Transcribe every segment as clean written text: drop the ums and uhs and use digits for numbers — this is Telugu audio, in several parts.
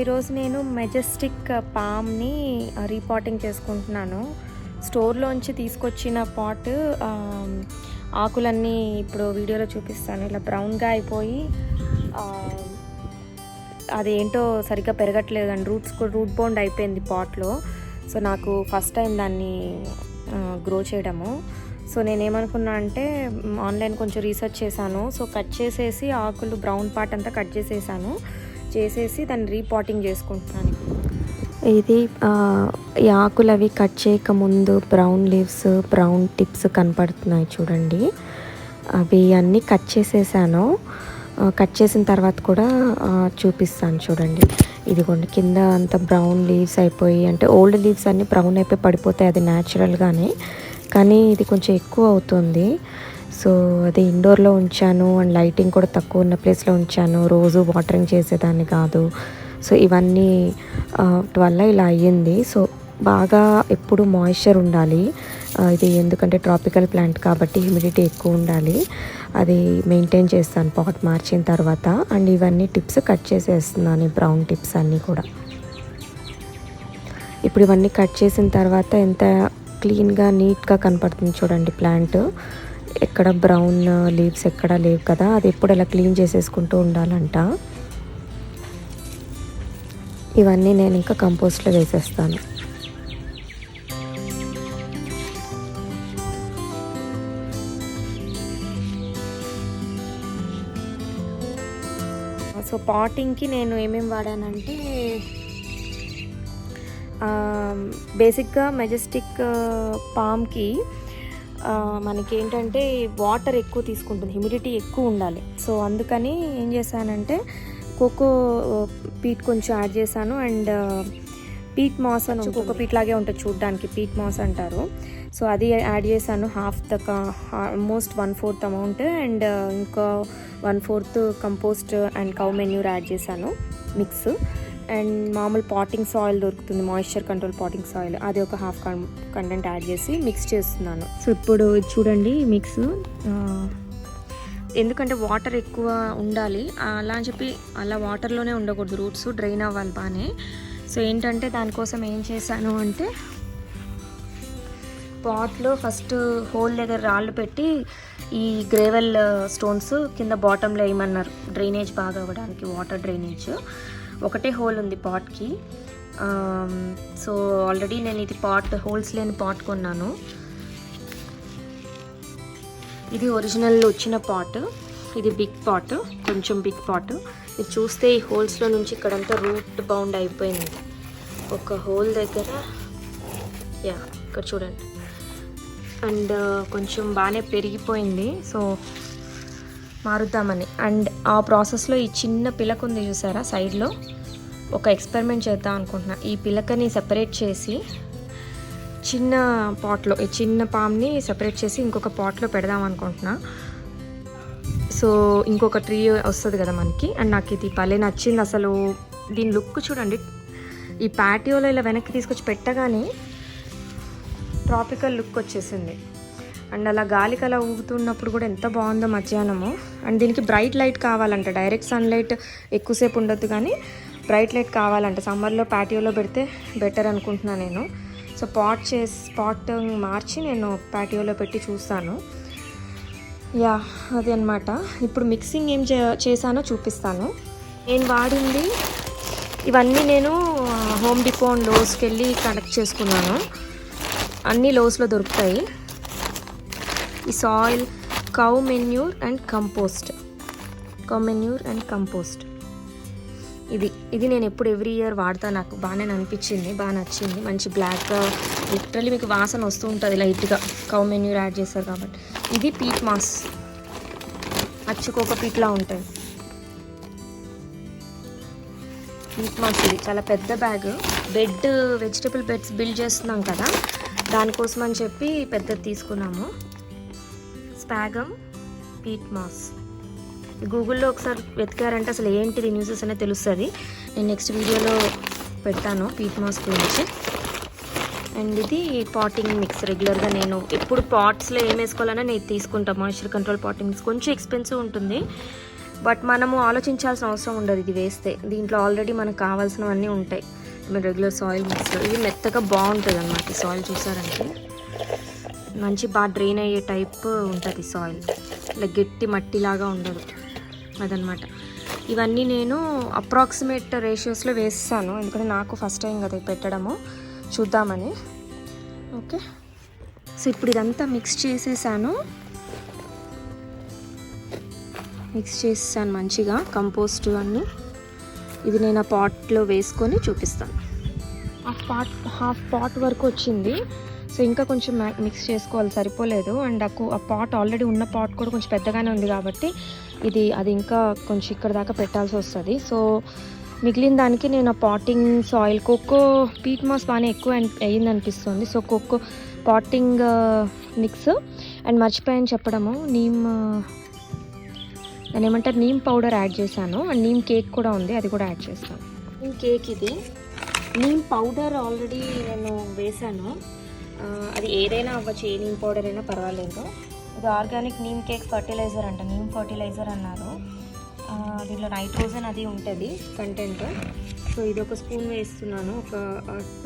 ఈరోజు నేను మెజెస్టిక్ పామ్ని రీపాటింగ్ చేసుకుంటున్నాను. స్టోర్లోంచి తీసుకొచ్చిన పాట్ ఆకులన్నీ ఇప్పుడు వీడియోలో చూపిస్తాను. ఇలా బ్రౌన్గా అయిపోయి అదేంటో సరిగ్గా పెరగట్లేదండి. రూట్ బౌండ్ అయిపోయింది పాట్లో. సో నాకు ఫస్ట్ టైం దాన్ని గ్రో చేయడము. సో నేనేమనుకున్నా అంటే ఆన్లైన్ కొంచెం రీసెర్చ్ చేశాను. సో కట్ చేసేసి ఆకులు బ్రౌన్ పార్ట్ అంతా కట్ చేసేసి దాన్ని రీపాటింగ్ చేసుకుంటున్నాను. ఇది ఈ ఆకులు అవి కట్ చేయకముందు బ్రౌన్ లీవ్స్, బ్రౌన్ టిప్స్ కనపడుతున్నాయి చూడండి. అవి అన్నీ కట్ చేసేసాను. కట్ చేసిన తర్వాత కూడా చూపిస్తాను చూడండి. ఇదిగోండి కింద అంత బ్రౌన్ లీవ్స్ అయిపోయి, అంటే ఓల్డ్ లీవ్స్ అన్నీ బ్రౌన్ అయిపోయి పడిపోతాయి, అది న్యాచురల్గానే. కానీ ఇది కొంచెం ఎక్కువ అవుతుంది. సో అది ఇండోర్లో ఉంచాను అండ్ లైటింగ్ కూడా తక్కువ ఉన్న ప్లేస్లో ఉంచాను. రోజు వాటరింగ్ చేసేదాన్ని కాదు. సో ఇవన్నీ వల్ల ఇలా అయ్యింది. సో బాగా ఎప్పుడు మాయిశ్చర్ ఉండాలి ఇది, ఎందుకంటే ట్రాపికల్ ప్లాంట్ కాబట్టి హ్యూమిడిటీ ఎక్కువ ఉండాలి. అది మెయింటైన్ చేస్తాను పాట్ మార్చిన తర్వాత. అండ్ ఇవన్నీ టిప్స్ కట్ చేసేస్తున్నాను, ఈ బ్రౌన్ టిప్స్ అన్నీ కూడా. ఇప్పుడు ఇవన్నీ కట్ చేసిన తర్వాత ఎంత క్లీన్గా నీట్గా కనపడుతుంది చూడండి ప్లాంట్. ఎక్కడ బ్రౌన్ లీవ్స్ ఎక్కడ లేవు కదా, అది ఎప్పుడు అలా క్లీన్ చేసేసుకుంటూ ఉండాలంట. ఇవన్నీ నేను ఇంకా కంపోస్ట్లో వేసేస్తాను. సో పాటింగ్కి నేను ఏమేమి వాడానంటే, బేసిక్గా మెజెస్టిక్ పామ్కి మనకి ఏంటంటే వాటర్ ఎక్కువ తీసుకుంటుంది, హ్యూమిడిటీ ఎక్కువ ఉండాలి. సో అందుకని ఏం చేశానంటే కోకో పీట్ కొంచెం యాడ్ చేశాను. అండ్ పీట్ మాస్ అని కోకో పీట్ లాగే ఉంటుంది చూడడానికి, పీట్ మాస్ అంటారు. సో అది యాడ్ చేశాను, ఆల్మోస్ట్ 1/4 అమౌంట్. అండ్ ఇంకా 1/4 compost and cow manure add చేశాను మిక్స్. అండ్ మామూలు పాటింగ్ సాయిల్ దొరుకుతుంది, మాయిశ్చర్ కంట్రోల్ పాటింగ్ సాయిల్, అది ఒక హాఫ్ కంటెంట్ యాడ్ చేసి మిక్స్ చేస్తున్నాను. సో ఇప్పుడు చూడండి మిక్స్, ఎందుకంటే వాటర్ ఎక్కువ ఉండాలి అలా అని చెప్పి అలా వాటర్లోనే ఉండకూడదు, రూట్స్ డ్రైన్ అవ్వాలి బాగానే. సో ఏంటంటే దానికోసం ఏం చేశాను అంటే, పాట్లో ఫస్ట్ హోల్ దగ్గర రాళ్ళు పెట్టి ఈ గ్రేవెల్ స్టోన్స్ కింద బాటంలో వేయమన్నారు, డ్రైనేజ్ బాగా అవ్వడానికి, వాటర్ డ్రైనేజ్. ఒకటే హోల్ ఉంది పాట్కి. సో ఆల్రెడీ నేను ఇది హోల్స్ లేని పాట్ కొన్నాను. ఇది ఒరిజినల్ వచ్చిన పాట్, ఇది బిగ్ పాట్, కొంచెం బిగ్ పాట్. ఇది చూస్తే ఈ హోల్స్లో నుంచి ఇక్కడంతా రూట్ బౌండ్ అయిపోయింది. ఒక హోల్ దగ్గర ఇక్కడ చూడండి, అండ్ కొంచెం బాగానే పెరిగిపోయింది. సో మారుద్దామని. అండ్ ఆ ప్రాసెస్లో ఈ చిన్న పిలక ఉంది చూసారా సైడ్లో, ఒక ఎక్స్పెరిమెంట్ చేద్దాం అనుకుంటున్నా. ఈ పిలకని సెపరేట్ చేసి చిన్న పాట్లో, ఈ చిన్న పామ్ని సెపరేట్ చేసి ఇంకొక పాట్లో పెడదాం అనుకుంటున్నా. సో ఇంకొక ట్రీ వస్తుంది కదా మనకి. అండ్ నాకు ఇది భలే నచ్చింది అసలు. దీని లుక్ చూడండి, ఈ ప్యాటియోలో ఇలా వెనక్కి తీసుకొచ్చి పెట్టగానే ట్రాపికల్ లుక్ వచ్చేసింది. అండ్ అలా గాలికి అలా ఊగుతున్నప్పుడు కూడా ఎంత బాగుందో మధ్యాహ్నము. అండ్ దీనికి బ్రైట్ లైట్ కావాలంట, డైరెక్ట్ సన్లైట్ ఎక్కువసేపు ఉండొద్దు కానీ బ్రైట్ లైట్ కావాలంట. సమ్మర్లో ప్యాటియోలో పెడితే బెటర్ అనుకుంటున్నాను నేను. సో పాట్ మార్చి నేను ప్యాటియోలో పెట్టి చూస్తాను. అది అన్నమాట. ఇప్పుడు మిక్సింగ్ ఏం చేశానో చూపిస్తాను. నేను వాడింది ఇవన్నీ నేను హోమ్ డిపో అండ్ లోస్కి వెళ్ళి కలెక్ట్ చేసుకున్నాను. అన్ని లోస్లో దొరుకుతాయి. ఈ soil, cow manure and compost, ఇది నేను ఎప్పుడు ఎవ్రీ ఇయర్ వాడతా. నాకు బాగానే అనిపించింది, బాగా నచ్చింది. మంచి బ్లాక్, లిటరల్లీ మీకు వాసన వస్తూ ఉంటుంది లైట్గా, కౌ మెన్యూర్ యాడ్ చేస్తారు కాబట్టి. ఇది పీట్ మాస్, అచ్చుకోక పీట్లా ఉంటుంది పీట్ మాస్. ఇది చాలా పెద్ద బ్యాగ్. వెజిటబుల్ బెడ్స్ బిల్డ్ చేస్తున్నాం కదా, దానికోసం అని చెప్పి పెద్దది తీసుకున్నాము. స్పాగమ్ పీట్ మాస్. గూగుల్లో ఒకసారి వెతికారంటే అసలు ఏంటిది న్యూసెస్ అనేది తెలుస్తుంది. నేను నెక్స్ట్ వీడియోలో పెడతాను పీట్ మాస్ గురించి. అండ్ ఇది పాటింగ్ మిక్స్. రెగ్యులర్గా నేను ఎప్పుడు పాట్స్లో ఏం వేసుకోవాలన్నా నేను తీసుకుంటాను. మాయిశ్చర్ కంట్రోల్ పాటింగ్ మిక్స్ కొంచెం ఎక్స్పెన్సివ్ ఉంటుంది, బట్ మనము ఆలోచించాల్సిన అవసరం ఉండదు ఇది వేస్తే. దీంట్లో ఆల్రెడీ మనకు కావాల్సినవన్నీ ఉంటాయి. రెగ్యులర్ సాయిల్ మిక్స్లో ఇది మెత్తగా బాగుంటుంది అన్నమాట. సాయిల్ చూసారంటే మంచి బాగా డ్రైన్ అయ్యే టైప్ ఉంటుంది సాయిల్, ఇలా గట్టి మట్టిలాగా ఉండదు అదనమాట. ఇవన్నీ నేను అప్రాక్సిమేట్ రేషియోస్లో వేస్తాను, ఎందుకంటే నాకు ఫస్ట్ టైం కదా పెట్టడము, చూద్దామని. ఓకే, సో ఇప్పుడు ఇదంతా మిక్స్ చేసేసాను మంచిగా కంపోస్ట్ అన్నీ. ఇది నేను ఆ పాట్లో వేసుకొని చూపిస్తాను. హాఫ్ పాట్ వరకు వచ్చింది. సో ఇంకా కొంచెం మిక్స్ చేసుకోవాలి, సరిపోలేదు. అండ్ ఆ పాట్ ఆల్రెడీ ఉన్న పాట్ కూడా కొంచెం పెద్దగానే ఉంది కాబట్టి అది ఇంకా కొంచెం ఇక్కడ దాకా పెట్టాల్సి వస్తుంది. సో మిగిలిన దానికి నేను ఆ potting soil, coco peat mass బాగానే ఎక్కువ అయ్యింది అనిపిస్తుంది. So coco potting mix and మర్చిపోయాను చెప్పడము, దాన్ని ఏమంటారు, నీమ్ పౌడర్ యాడ్ చేశాను. అండ్ నీమ్ కేక్ కూడా ఉంది, అది కూడా యాడ్ చేస్తాను. నీమ్ కేక్ ఇది, నీమ్ పౌడర్ ఆల్రెడీ నేను వేసాను. అది ఏదైనా అవ్వచ్చు, ఏ నీమ్ పౌడర్ అయినా పర్వాలేదు. ఇది ఆర్గానిక్ నీమ్ కేక్ ఫర్టిలైజర్ అంట, నీమ్ ఫర్టిలైజర్ అన్నారు. దీంట్లో నైట్రోజన్ అది ఉంటుంది కంటెంట్. సో ఇది ఒక స్పూన్ వేస్తున్నాను,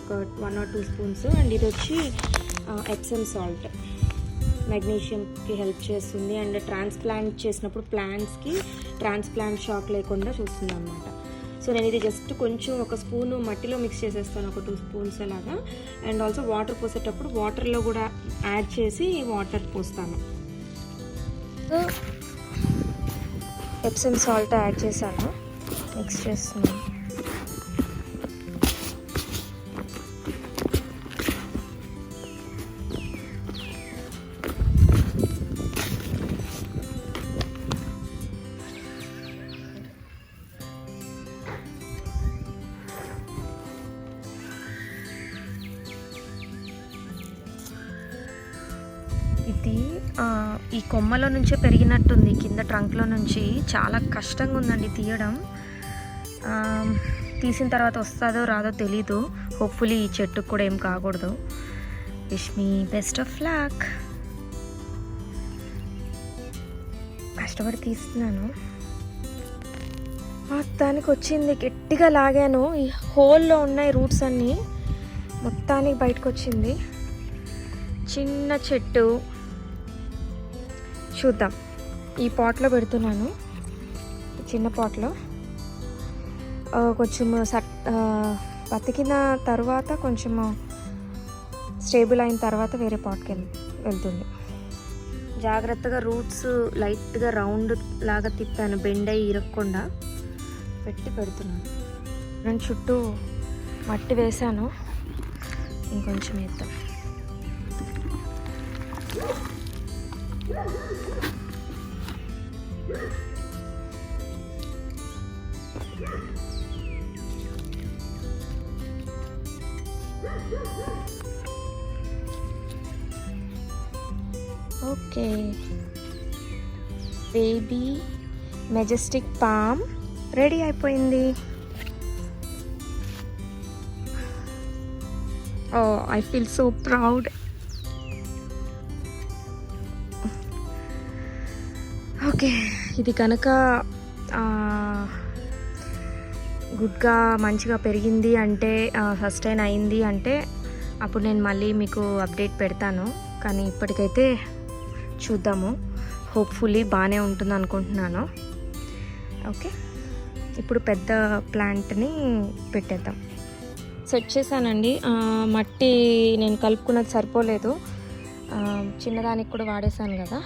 ఒక 1 or 2 స్పూన్స్. అండ్ ఇది వచ్చి ఎప్సమ్ సాల్ట్, మెగ్నీషియంకి హెల్ప్ చేస్తుంది. అండ్ ట్రాన్స్ప్లాంట్ చేసినప్పుడు ప్లాంట్స్కి ట్రాన్స్ప్లాంట్ షాక్ లేకుండా చూస్తుంది అనమాట. సో నేను ఇది జస్ట్ కొంచెం ఒక స్పూను మట్టిలో మిక్స్ చేసేస్తాను, ఒక 2 స్పూన్స్ అలాగా. అండ్ ఆల్సో వాటర్ పోసేటప్పుడు వాటర్లో కూడా యాడ్ చేసి వాటర్ పోస్తాను. సో ఎప్సమ్ సాల్ట్ యాడ్ చేశాను, మిక్స్ చేస్తున్నాను. ఇది ఈ కొమ్మలో నుంచే పెరిగినట్టుంది, కింద ట్రంక్లో నుంచి. చాలా కష్టంగా ఉందండి తీయడం. తీసిన తర్వాత వస్తుందో రాదో తెలీదు. హోప్ఫుల్లీ ఈ చెట్టుకు కూడా ఏం కాకూడదు. Wish me best of luck. కష్టపడి తీస్తున్నాను. మొత్తానికి వచ్చింది, గట్టిగా లాగాను. ఈ హోల్లో ఉన్నాయి రూట్స్ అన్నీ, మొత్తానికి బయటకు వచ్చింది. చిన్న చెట్టు, చూద్దాం. ఈ పాట్లో పెడుతున్నాను, చిన్న పాట్లో. కొంచెం బతికిన తర్వాత, కొంచెము స్టేబుల్ అయిన తర్వాత వేరే పాట్కి వెళ్తుంది. జాగ్రత్తగా రూట్స్ లైట్గా రౌండ్ లాగా తిప్పాను, బెండ్ అయ్యి ఇరగకుండా పెడుతున్నాను. నేను చుట్టూ మట్టి వేసాను, ఇంకొంచెం వేద్దాం. Okay, baby majestic palm ready అయిపోయింది. Oh, I feel so proud. Okay, ఇది కనుక గుడ్గా మంచిగా పెరిగింది అంటే, సస్టైన్ అయింది అంటే, అప్పుడు నేను మళ్ళీ మీకు అప్డేట్ పెడతాను. కానీ ఇప్పటికైతే చూద్దాము, హోప్ఫుల్లీ బాగానే ఉంటుంది అనుకుంటున్నాను. ఓకే, ఇప్పుడు పెద్ద ప్లాంట్ని పెట్టేద్దాం. సెట్ చేశానండి. మట్టి నేను కలుపుకున్నది సరిపోలేదు, చిన్నదానికి కూడా వాడేసాను కదా.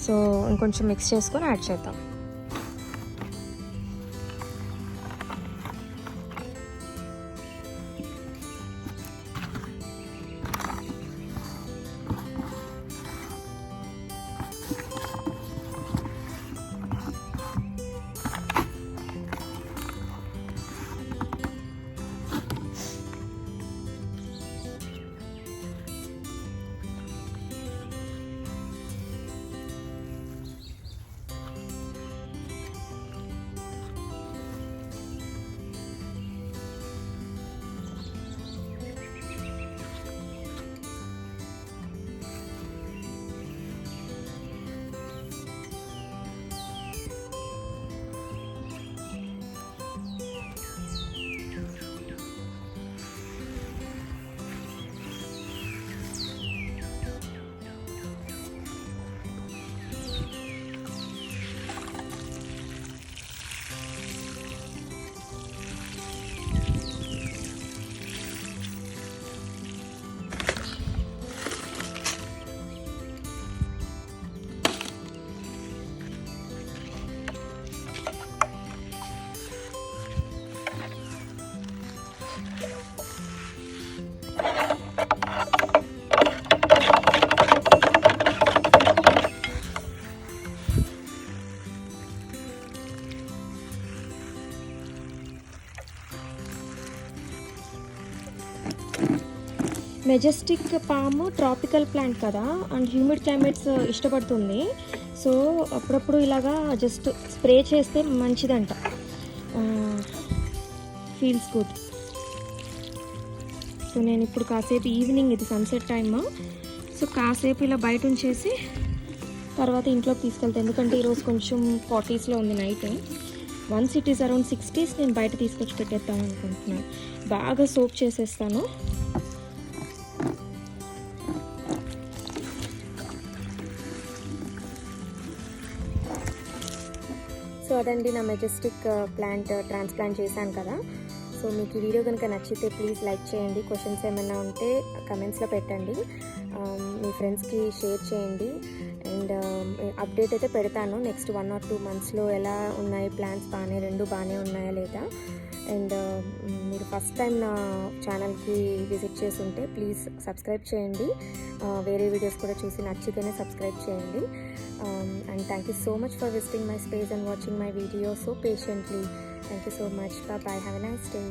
సో ఇంకొంచెం మిక్స్ చేసుకొని యాడ్ చేద్దాం. మెజెస్టిక్ పామ్ ట్రాపికల్ ప్లాంట్ కదా, అండ్ హ్యూమిడ్ క్లైమేట్స్ ఇష్టపడుతుంది. సో అప్పుడప్పుడు ఇలాగా జస్ట్ స్ప్రే చేస్తే మంచిదంట, ఫీల్స్ గుడ్. సో నేను ఇప్పుడు కాసేపు ఈవినింగ్, ఇది సన్సెట్ టైమ్, సో కాసేపు ఇలా బయట ఉంచేసి తర్వాత ఇంట్లోకి తీసుకెళ్తాను. ఎందుకంటే ఈరోజు కొంచెం 40sలో ఉంది night. Once it is around 60s నేను బయట తీసుకొచ్చి పెట్టేద్దాం అనుకుంటున్నాను. బాగా సోప్ చేసేస్తాను. సో అదండి నా మెజెస్టిక్ ప్లాంట్ ట్రాన్స్ప్లాంట్ చేశాను కదా. సో మీకు ఈ వీడియో కనుక నచ్చితే ప్లీజ్ లైక్ చేయండి. క్వశ్చన్స్ ఏమైనా ఉంటే కమెంట్స్లో పెట్టండి, మీ ఫ్రెండ్స్కి షేర్ చేయండి. అండ్ అప్డేట్ అయితే పెడతాను నెక్స్ట్ 1 or 2 monthsలో ఎలా ఉన్నాయి ప్లాంట్స్, రెండు బాగానే ఉన్నాయా లేదా. అండ్ మీరు ఫస్ట్ టైం నా ఛానల్కి విజిట్ చేసి ఉంటే ప్లీజ్ సబ్స్క్రైబ్ చేయండి. వేరే వీడియోస్ కూడా చూసి నచ్చితేనే సబ్స్క్రైబ్ చేయండి. And thank you so much for visiting my space and watching my video so patiently. Thank you so much. Bye bye. Have a nice day.